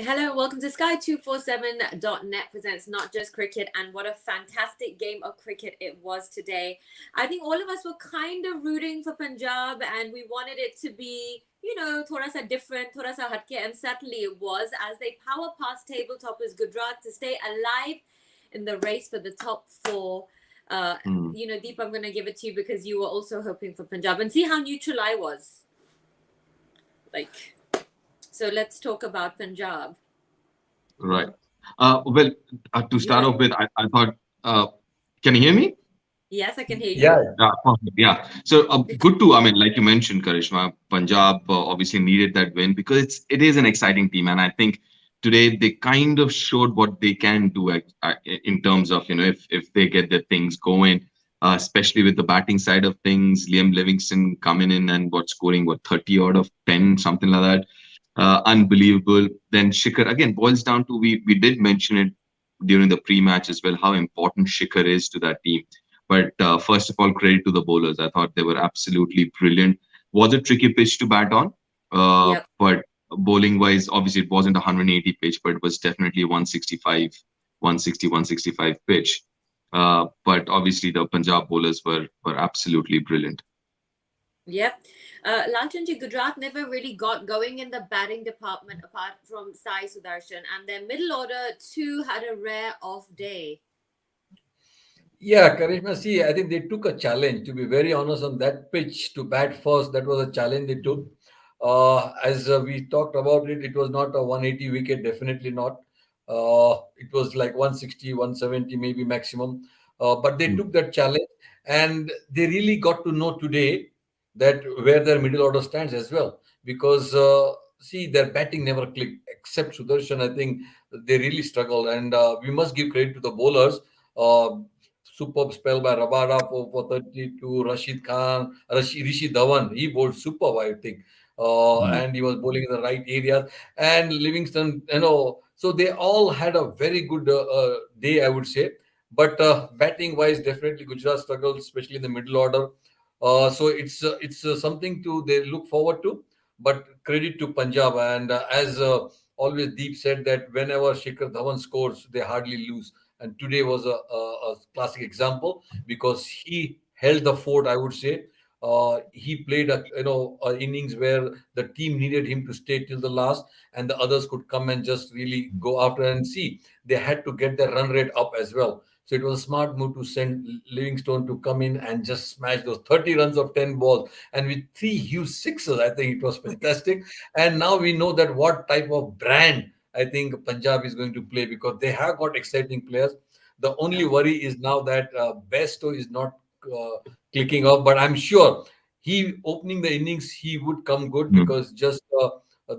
Hello, welcome to Sky247.net presents Not Just Cricket, and what a fantastic game of cricket it was today. I think all of us were kind of rooting for Punjab and we wanted it to be, thoda sa different, thoda sa hatke, and certainly it was as they power past table toppers Gujarat to stay alive in the race for the top four. Hmm. Deep, I'm going to give it to you because you were also hoping for Punjab, and see how neutral I was. So let's talk about Punjab. Right. Well, to start off with, I thought, can you hear me? Yes, I can hear Yeah, you. Yeah, perfect. Yeah. So good to, I mean, like you mentioned, Karishma, Punjab obviously needed that win because it is an exciting team, and I think today they kind of showed what they can do in terms of if they get their things going, especially with the batting side of things. Liam Livingston coming in and scoring 30 out of 10, something like that. Unbelievable. Then Shikhar again boils down to we did mention it during the pre-match as well how important Shikhar is to that team. But first of all, credit to the bowlers. I thought they were absolutely brilliant. Was a tricky pitch to bat on, Yep. but bowling wise, obviously it wasn't a 180 pitch, but it was definitely 165, 160, 165 pitch. But obviously the Punjab bowlers were absolutely brilliant. Yep. Lalchanji, Gujarat never really got going in the batting department apart from Sai Sudarshan, and their middle order too had a rare off day. yeah, Karishma. See, I think they took a challenge. To be very honest, on that pitch to bat first, that was a challenge they took. As we talked about it, it was not a 180 wicket, definitely not. It was like 160, 170 maybe maximum. But they Mm. took that challenge, and they really got to know today that where their middle order stands as well. Because see, their batting never clicked except Sudarshan. I think they really struggled, and we must give credit to the bowlers. Uh, Superb spell by Rabada for 32. Rashid Khan, Rishi Dhawan, he bowled superb, I think. Mm. And he was bowling in the right areas. And Livingston, so they all had a very good day, I would say. But batting wise, definitely Gujarat struggled, especially in the middle order. So it's something to they look forward to. But credit to Punjab, and as always Deep said that whenever Shikhar Dhawan scores, they hardly lose. And today was a classic example because he held the fort. I would say he played a innings where the team needed him to stay till the last, and the others could come and just really go after and see. They had to get their run rate up as well. So it was a smart move to send Livingstone to come in and just smash those 30 runs of 10 balls, and with three huge sixes. I think it was fantastic. And now we know that what type of brand I think Punjab is going to play because they have got exciting players. The only Yep. worry is now that Besto is not clicking off, but I'm sure he opening the innings he would come good Mm. because just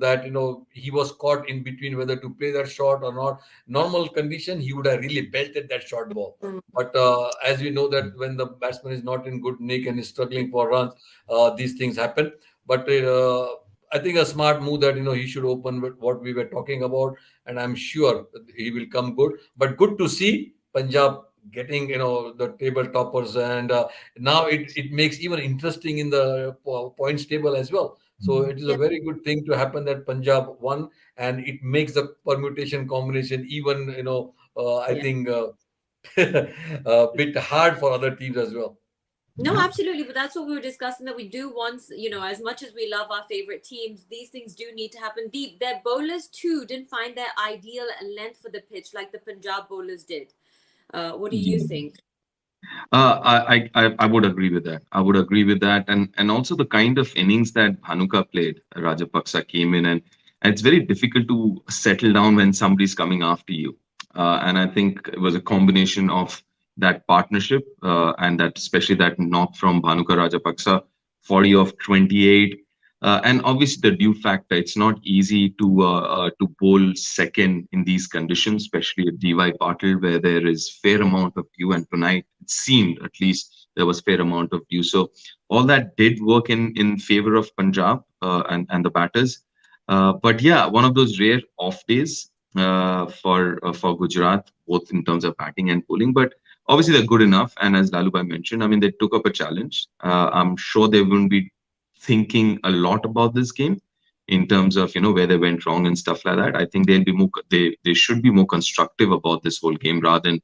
that he was caught in between whether to play that shot or not. Normal condition he would have really belted that short ball. Mm. But as we know that when the batsman is not in good nick and is struggling for runs, these things happen. But I think a smart move that he should open with what we were talking about, and I'm sure that he will come good. But good to see Punjab getting the table toppers, and now it makes even interesting in the points table as well. So it is a Yep. very good thing to happen that Punjab won, and it makes the permutation combination even I Yep. think a bit hard for other teams as well. No, absolutely. But that's what we were discussing, that we do want, as much as we love our favorite teams, these things do need to happen. Their bowlers too didn't find their ideal length for the pitch like the Punjab bowlers did. What do you Yeah. think? I would agree with that. I would agree with that, and also the kind of innings that Bhanuka played. Rajapaksa came in, and it's very difficult to settle down when somebody's coming after you. And I think it was a combination of that partnership and that especially that knock from Bhanuka Rajapaksa, 40 of 28. And obviously the dew factor. It's not easy to bowl second in these conditions, especially at DY Patil, where there is fair amount of dew. And tonight it seemed at least there was fair amount of dew. So all that did work in favor of Punjab and the batters. But yeah, one of those rare off days for Gujarat, both in terms of batting and bowling. But obviously they're good enough. And as Lalubai mentioned, I mean they took up a challenge. I'm sure they wouldn't be thinking a lot about this game. in terms of where they went wrong and stuff like that. I think they should be more constructive about this whole game rather than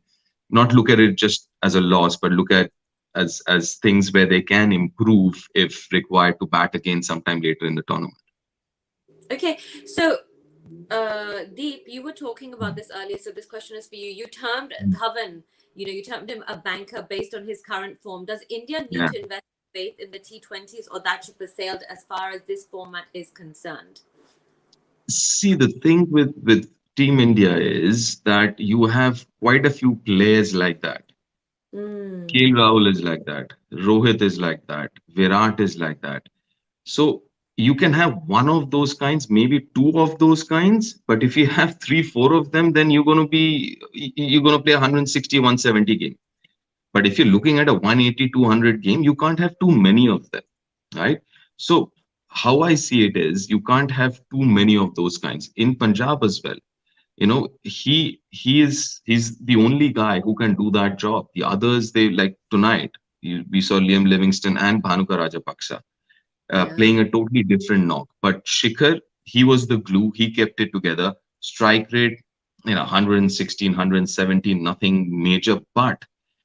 not look at it just as a loss, but look at as things where they can improve if required to bat again sometime later in the tournament. Okay, so Deep, you were talking about this earlier, so this question is for you. You termed Dhawan, you termed him a banker based on his current form. Does India need Yeah. to invest faith in the T20s, or that ship has sailed as far as this format is concerned? See, the thing with Team India is that you have quite a few players like that. Mm. KL Rahul is like that. Rohit is like that. Virat is like that. So you can have one of those kinds, maybe two of those kinds, but if you have three, four of them, then you're gonna play 160, 170 game. But if you're looking at a 180, 200 game, you can't have too many of them, right? So how I see it is you can't have too many of those kinds. In Punjab as well, he's the only guy who can do that job. The others, they like tonight, we saw Liam Livingston and Bhanuka Rajapaksa Yeah. playing a totally different knock. But Shikhar, he was the glue. He kept it together. Strike rate, 116, 117, nothing major. But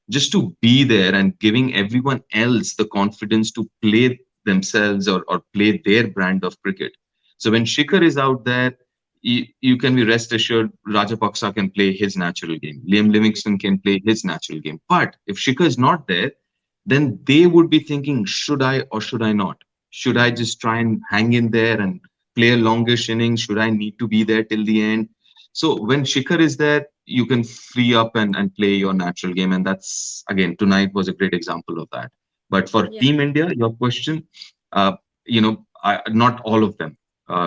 just to be there and giving everyone else the confidence to play themselves or play their brand of cricket. So when Shikhar is out there, you can be rest assured Rajapaksa can play his natural game. Liam Livingston can play his natural game. But if Shikhar is not there, then they would be thinking, should I or should I not? Should I just try and hang in there and play a longish innings? Should I need to be there till the end? So when Shikhar is there, you can free up and play your natural game. And that's, again, tonight was a great example of that. But for Yeah. Team India, your question, not all of them.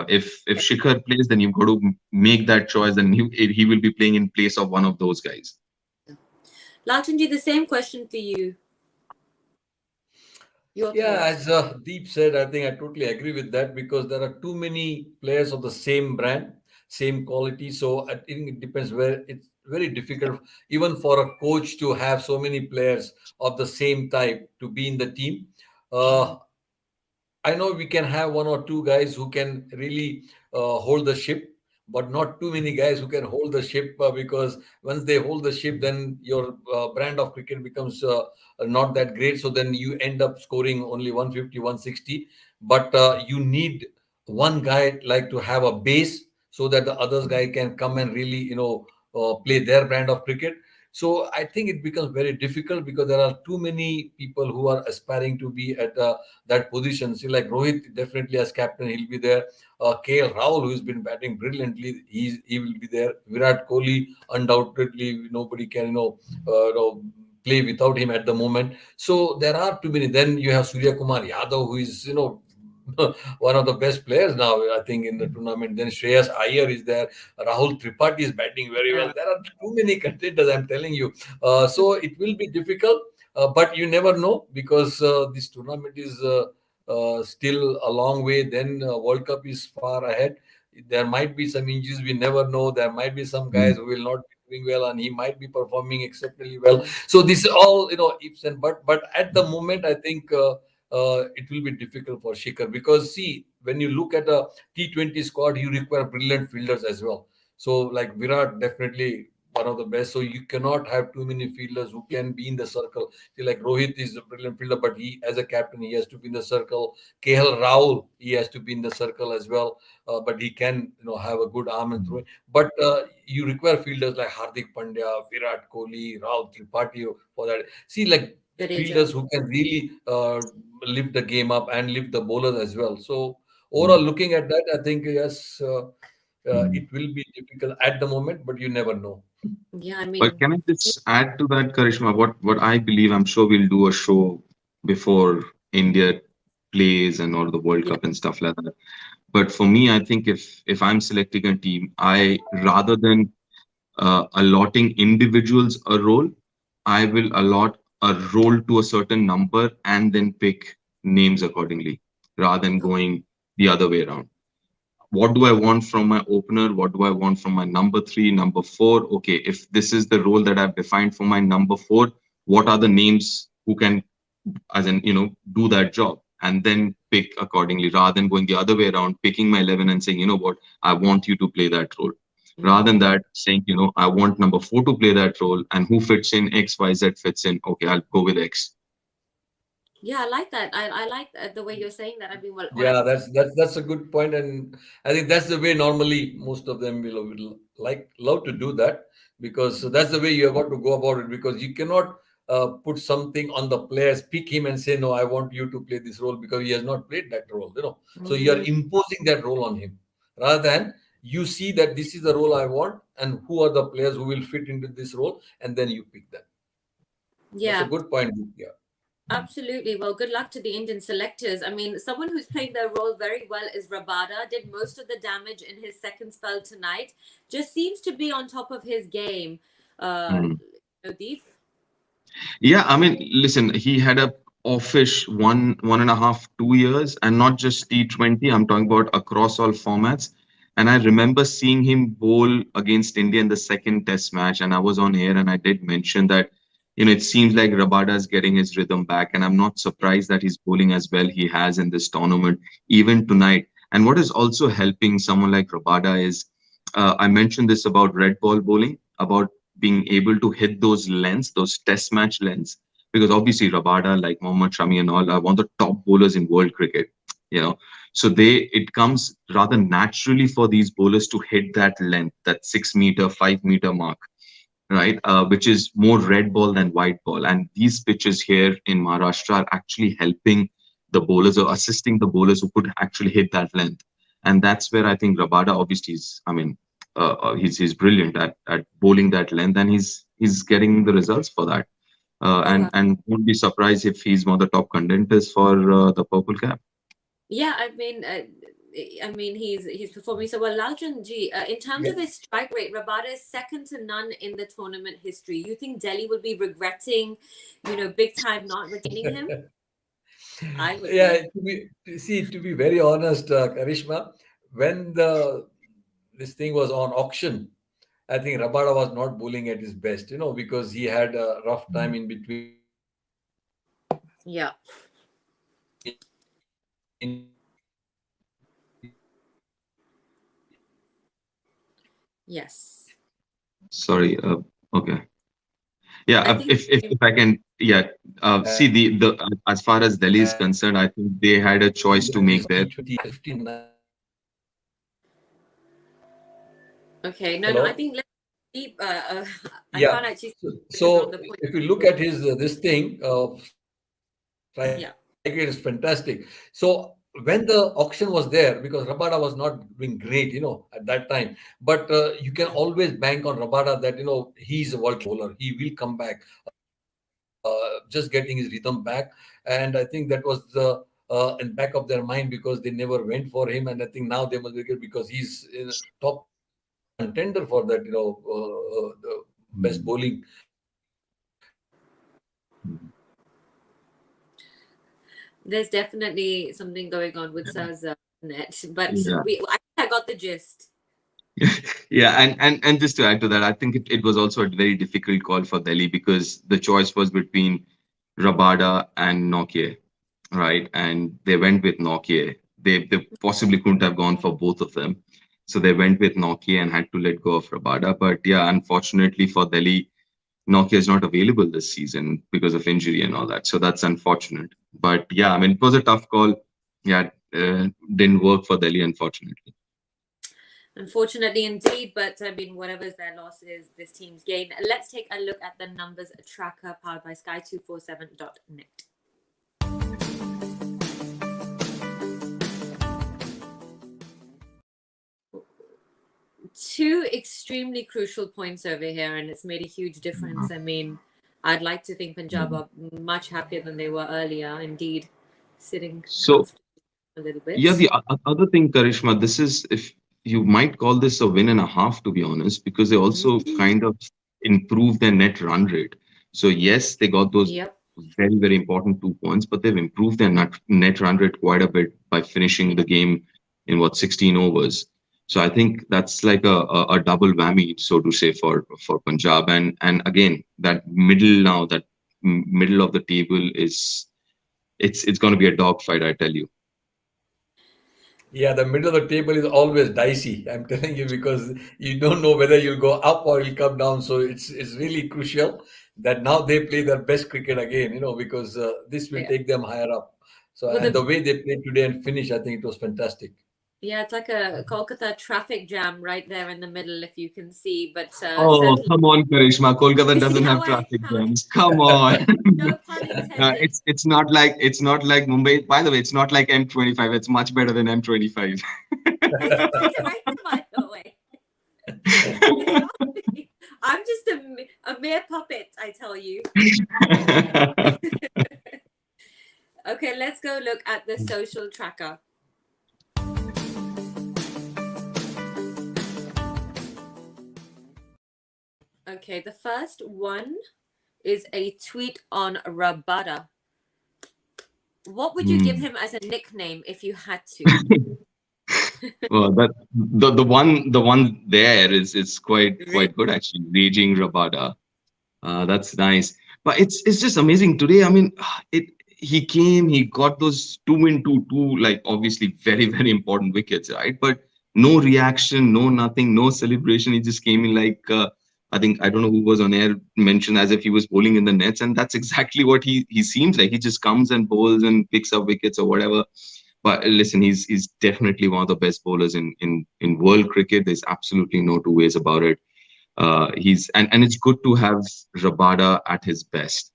If Shikhar plays, then you've got to make that choice, and he will be playing in place of one of those guys. Lachanji, the same question for you. Your Yeah, thoughts? as Deep said, I think I totally agree with that because there are too many players of the same brand, same quality. So I think it depends where it's very difficult, even for a coach to have so many players of the same type to be in the team. Uh, I know we can have one or two guys who can really hold the ship, but not too many guys who can hold the ship because once they hold the ship, then your brand of cricket becomes not that great. So then you end up scoring only 150, 160. But you need one guy like to have a base so that the other guy can come and really, play their brand of cricket. So I think it becomes very difficult because there are too many people who are aspiring to be at that position. See, like Rohit, definitely as captain, he'll be there. KL Rahul, who's been batting brilliantly, he will be there. Virat Kohli, undoubtedly, nobody can play without him at the moment. So there are too many. Then you have Surya Kumar Yadav, who is one of the best players now, I think, in the tournament. Then Shreyas Iyer is there. Rahul Tripathi is batting very well. Yeah. There are too many contenders, I'm telling you. So it will be difficult, but you never know because this tournament is still a long way. Then World Cup is far ahead. There might be some injuries. We never know. There might be some guys who will not be doing well, and he might be performing exceptionally well. So this is all ifs and but. But at the moment, I think. It will be difficult for Shikhar because see, when you look at a T20 squad, you require brilliant fielders as well. So like Virat, definitely one of the best. So you cannot have too many fielders who can be in the circle. See, like Rohit is a brilliant fielder, but he, as a captain, he has to be in the circle. KL Rahul, he has to be in the circle as well. But he can, have a good arm and throw. But you require fielders like Hardik Pandya, Virat Kohli, Rahul Tripathi for that. See, like Jadeja. fielders who can really lift the game up and lift the bowlers as well. So overall, looking at that, I think yes, it will be difficult at the moment, but you never know. Yeah, I But mean, can I just add to that, Karishma? What I believe, I'm sure we'll do a show before India plays and all the World yeah. Cup and stuff like that. But for me, I think if I'm selecting a team, I rather than allotting individuals a role, I will allot a role to a certain number and then pick names accordingly, rather than going the other way around. What do I want from my opener? What do I want from my number three, number four? Okay, if this is the role that I've defined for my number four, what are the names who can, as in, do that job? and then pick accordingly, rather than going the other way around, picking my 11 and saying, you know what, I want you to play that role. Rather than that, saying, you know, I want number 4 to play that role, and who fits in, X, Y, Z fits in. Okay, I'll go with X. Yeah, I like that. I like the way you're saying that. I mean, well, Yeah, that's a good point, and I think that's the way normally most of them will like love to do that, because that's the way you have got to go about it. Because you cannot put something on the players, pick him and say, no, I want you to play this role because he has not played that role. So you are imposing that role on him, rather than you see that this is the role I want, and who are the players who will fit into this role, and then you pick them. That's a yeah. good point. Yeah. Absolutely. Well, good luck to the Indian selectors. I mean, someone who's playing their role very well is Rabada. Did most of the damage in his second spell tonight. Just seems to be on top of his game. Mm. Deep. Yeah, I mean, listen, he had a offish 1.5, 2 years, and not just T20. I'm talking about across all formats. And I remember seeing him bowl against India in the second test match, and I was on air and I did mention that, you know, it seems like Rabada is getting his rhythm back, and I'm not surprised that he's bowling as well he has in this tournament, even tonight. And what is also helping someone like Rabada is, I mentioned this about red ball bowling, about being able to hit those lengths, those test match lengths, because obviously Rabada, like Mohammad Shami and all, are one of the top bowlers in world cricket, you know. So it comes rather naturally for these bowlers to hit that length, that 6 meter, 5 meter mark, right? Which is more red ball than white ball. And these pitches here in Maharashtra are actually helping the bowlers or assisting the bowlers who could actually hit that length. And that's where I think Rabada obviously is, I mean, he's brilliant at bowling that length, and he's getting the results for that. Oh, And won't be surprised if he's one of the top contenders for the purple cap. yeah. I mean, he's performing so well. Laljan ji, in terms of his strike rate, Rabada is second to none in the tournament history. You think Delhi will be regretting, big time not retaining him? I would. Yeah, to be very honest, Karishma, when this thing was on auction, I think Rabada was not bowling at his best, because he had a rough time in between. Yeah. Yes. Sorry. Okay. Yeah. I think. If I can, yeah. See the as far as Delhi is concerned, I think they had a choice to make there. Okay. No. Hello? I think let's keep. I Yeah. can't actually. So if you look at his this thing, strike Yeah. rate is fantastic. So when the auction was there, because Rabada was not doing great, at that time, but you can always bank on Rabada that he's a world bowler. He will come back, just getting his rhythm back, and I think that was the in back of their mind, because they never went for him, and I think now they must be good because he's in top contender for that, the best bowling. There's definitely something going on with Sir's net, but Yeah. I got the gist. Yeah, and just to add to that, I think it was also a very difficult call for Delhi, because the choice was between Rabada and Nokia, right? And they went with Nokia. They possibly couldn't have gone for both of them, so they went with Nokia and had to let go of Rabada. But yeah, unfortunately for Delhi, Nokia is not available this season because of injury and all that. So that's unfortunate. But yeah, I mean, it was a tough call. Yeah, didn't work for Delhi, unfortunately. Unfortunately, indeed, but I mean, whatever's their loss is this team's gain. Let's take a look at the numbers tracker powered by Sky247.net. Two extremely crucial points over here, and it's made a huge difference. I mean, I'd like to think Punjab are much happier than they were earlier. Indeed, sitting So a little bit. yeah, the other thing, Karishma, this is, if you might call this a win and a half, to be honest, because they also kind of improved their net run rate. So yes, they got those Yep. very, very important 2 points, but they've improved their net run rate quite a bit by finishing the game in 16 overs. So I think that's like a double whammy, so to say, for Punjab. And again, that middle of the table is it's going to be a dogfight, I tell you. Yeah, the middle of the table is always dicey. I'm telling you because you don't know whether you'll go up or you'll come down. So it's really crucial that now they play their best cricket again. Because this will Yeah. take them higher up. So Well, and the way they played today and finish, I think it was fantastic. yeah, it's like a Kolkata traffic jam right there in the middle, if you can see. But Oh, certainly, come on, Karishma. Kolkata you see doesn't how have traffic how jams. Come on. no pun intended. It's not like Mumbai. By the way, it's not like M25. It's much better than M25. Are you guys right, by the way? It's lovely. I'm just a mere puppet, I tell you. Okay, let's go look at the social tracker. Okay, the first one is a tweet on Rabada. What would you give him as a nickname if you had to? Well, the one there is quite good actually. Raging Rabada. That's nice. But it's just amazing today. I mean, he came, he got those two, like obviously very, very important wickets, right? But no reaction, no nothing, no celebration. He just came in like I think I don't know who was on air mentioned as if he was bowling in the nets, and that's exactly what he seems like. He just comes and bowls and picks up wickets or whatever. But listen, he's definitely one of the best bowlers in world cricket. There's absolutely no two ways about it. He's and it's good to have Rabada at his best.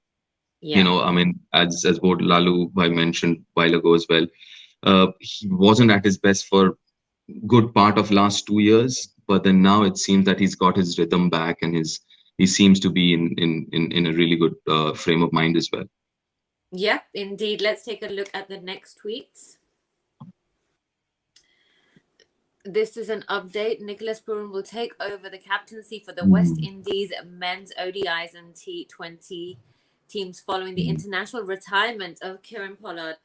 Yeah. I mean, as what Lalu Bhai mentioned a while ago as well, he wasn't at his best for good part of last 2 years, but then now it seems that he's got his rhythm back and he seems to be in a really good frame of mind as well. Yep, indeed. Let's take a look at the next tweets. This is an update. Nicholas Puran will take over the captaincy for the West Indies men's ODIs and T20 teams following the international retirement of Kiran Pollard.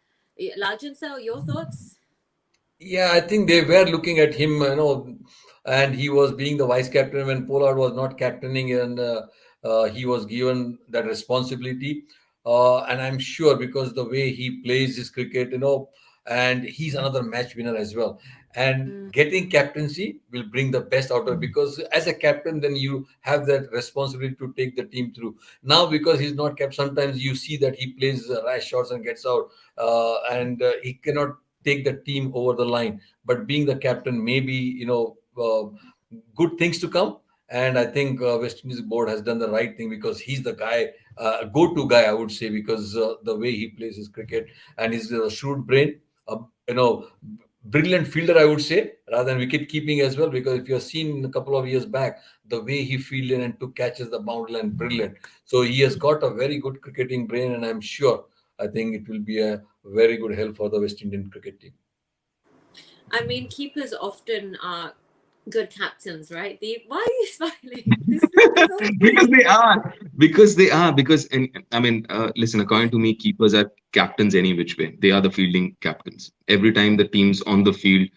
Lajan, so your thoughts? Yeah, I think they were looking at him, and he was being the vice captain when Pollard was not captaining, and he was given that responsibility. And I'm sure because the way he plays his cricket, and he's another match winner as well. And getting captaincy will bring the best out of it because as a captain, then you have that responsibility to take the team through. Now, because he's not kept, sometimes you see that he plays rash shots and gets out, and he cannot take the team over the line. But being the captain, maybe good things to come. And I think West Indies board has done the right thing because he's the guy, go-to guy, I would say, because the way he plays his cricket and his shrewd brain, you know, brilliant fielder, I would say, rather than wicket keeping as well. Because if you have seen a couple of years back, the way he fielded and took catches the boundary line, brilliant. So he has got a very good cricketing brain, and I'm sure I think it will be a very good help for the West Indian cricket team. I mean, keepers often are good captains, right? Why are you smiling? This is okay. Because and I mean, listen, according to me, keepers are captains any which way. They are the fielding captains. Every time the team's on the field,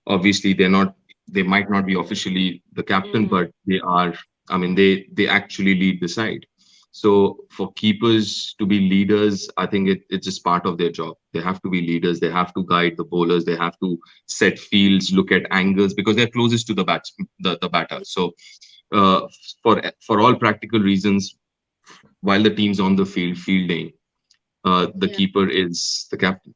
obviously they might not be officially the captain, but they are. I mean, they actually lead the side. So for keepers to be leaders, I think it's just part of their job. They have to be leaders. They have to guide the bowlers. They have to set fields, look at angles because they're closest to the batter. So uh, for all practical reasons, while the team's on the field fielding, the Yeah, keeper is the captain.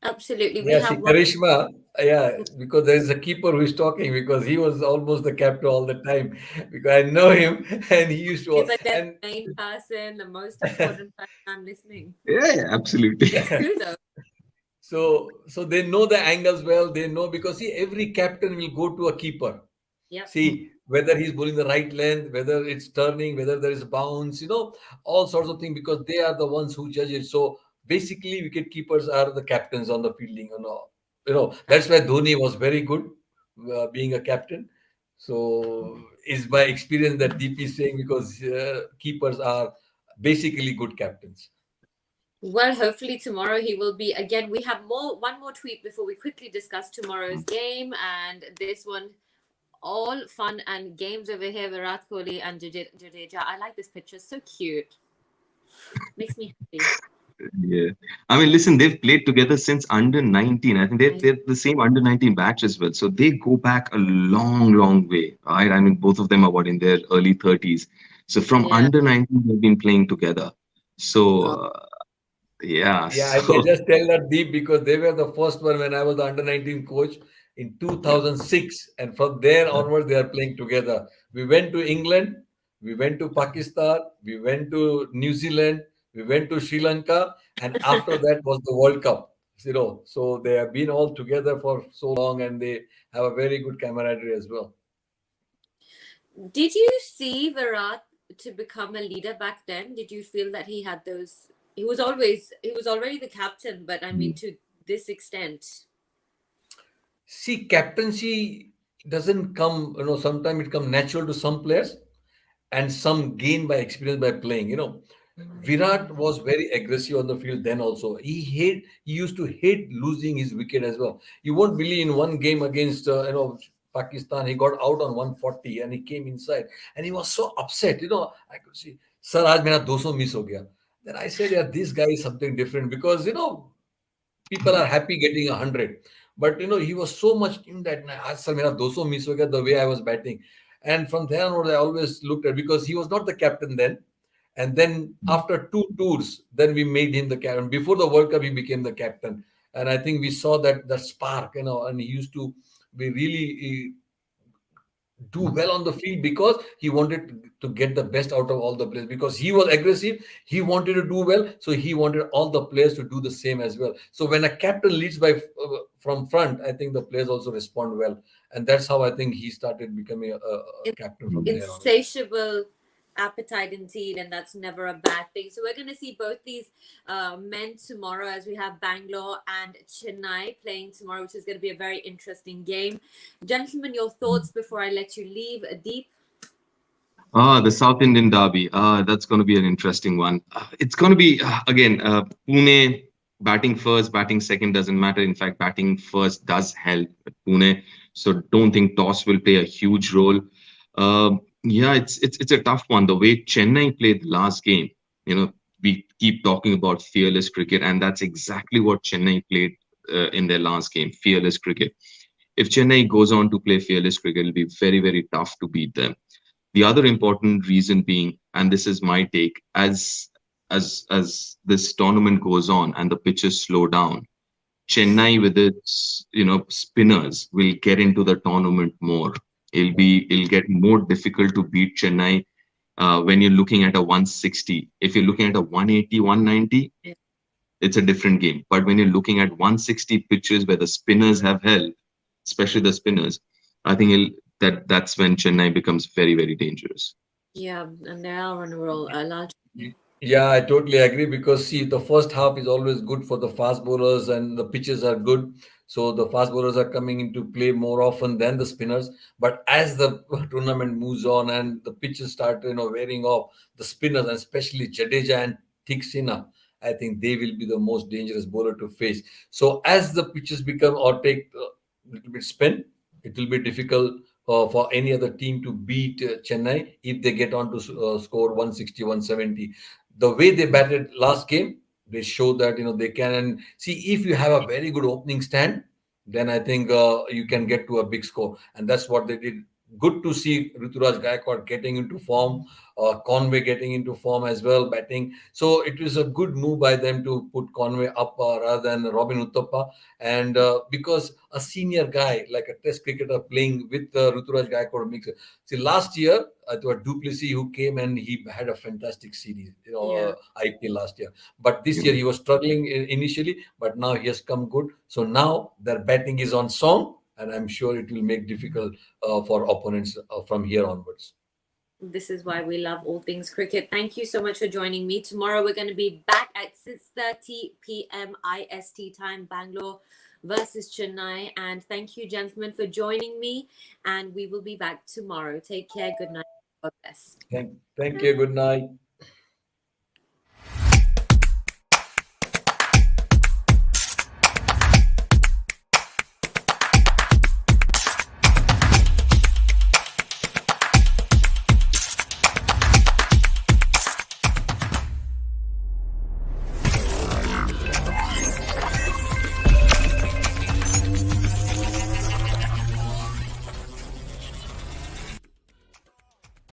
absolutely. We Yeah, see, have one. Karishma, yeah, because there is a keeper who is talking because he was almost the captain all the time. Because I know him and he used He's to, like the and main person, the most important person. I'm listening. Yeah, absolutely. It's true though. so they know the angles well. They know because see, every captain will go to a keeper. Yep. See whether he's bowling the right length, whether it's turning, whether there is bounce, all sorts of things because they are the ones who judge it. So basically, wicket keepers are the captains on the fielding. That's why Dhoni was very good being a captain. So is my experience that DP is saying because keepers are basically good captains. Well, hopefully tomorrow he will be again. We have one more tweet before we quickly discuss tomorrow's game, and this one, all fun and games over here. Virat Kohli and Jadeja. I like this picture. So cute. Makes me happy. Yeah. I mean, listen, they've played together since under 19. I think Right. they're the same under 19 batch as well. So they go back a long, long way, right? I mean, both of them are what in their early 30s. So from Yeah. under 19, they've been playing together. So, Oh, yeah. Yeah, I can So, just tell that deep because they were the first one when I was the under 19 coach in yeah. 2006. And from there onwards, they are playing together. We went to England, we went to Pakistan, we went to New Zealand, we went to Sri Lanka, and after that was the World Cup. So they have been all together for so long and they have a very good camaraderie as well. did you see Virat to become a leader back then? Did you feel that he had those? He was already the captain, but I mean to this extent. See, captaincy doesn't come, sometimes it comes natural to some players and some gain by experience by playing. Virat was very aggressive on the field then also. He used to hate losing his wicket as well. You won't believe in one game against Pakistan, he got out on 140 and he came inside and he was so upset. I could see, sir, aaj mera 200 miss ho gaya. Then I said, yeah, this guy is something different because people are happy getting 100. But he was so much in that. "Aaj sir, mera 200 miss ho gaya," the way I was batting. And from there onward, I always looked at because he was not the captain then. And then after two tours, then we made him the captain. Before the World Cup, he became the captain. And I think we saw that spark, and he used to be really do well on the field because he wanted to get the best out of all the players because he was aggressive. He wanted to do well, so he wanted all the players to do the same as well. So when a captain leads from front, I think the players also respond well, and that's how I think he started becoming a captain from there on. Insatiable appetite indeed, and that's never a bad thing. So we're going to see both these men tomorrow as we have Bangalore and Chennai playing tomorrow, which is going to be a very interesting game. Gentlemen, your thoughts before I let you leave. Deep. The South Indian derby. That's going to be an interesting one. It's going to be, again, Pune batting first, batting second doesn't matter. In fact, batting first does help Pune. So don't think toss will play a huge role. Yeah, it's a tough one. The way Chennai played the last game, we keep talking about fearless cricket, and that's exactly what Chennai played in their last game, fearless cricket. If Chennai goes on to play fearless cricket, it'll be very, very tough to beat them. The other important reason being, and this is my take, as this tournament goes on and the pitches slow down, Chennai with its spinners will get into the tournament more. It'll get more difficult to beat Chennai when you're looking at a 160. If you're looking at a 180, 190, it's a different game. But when you're looking at 160 pitches where the spinners have held, especially the spinners, I think that's when Chennai becomes very, very dangerous. Yeah, and they are on a roll. Large. Yeah, I totally agree because see, the first half is always good for the fast bowlers and the pitches are good. So the fast bowlers are coming into play more often than the spinners. But as the tournament moves on and the pitches start, wearing off, the spinners, and especially Jadeja and Thiksina, I think they will be the most dangerous bowler to face. So as the pitches become or take a little bit spin, it will be difficult for any other team to beat Chennai if they get on to score 160, 170. The way they batted last game, they show that they can. And see, if you have a very good opening stand, then I think you can get to a big score, and that's what they did. Good to see Ruturaj Gaikwad getting into form, Conway getting into form as well, batting. So it was a good move by them to put Conway up rather than Robin Uthappa. And because a senior guy like a Test cricketer playing with Ruturaj Gaikwad makes it. See, last year it was Duplessis who came and he had a fantastic series, Yeah. IPL last year. But this year he was struggling initially, but now he has come good. So now their batting is on song, and I'm sure it will make difficult for opponents from here onwards. This is why we love all things cricket. Thank you so much for joining me. Tomorrow we're going to be back at 6:30 p.m. IST time, Bangalore versus Chennai. And thank you, gentlemen, for joining me. And we will be back tomorrow. Take care. Good night. God bless. Thank you. Good night.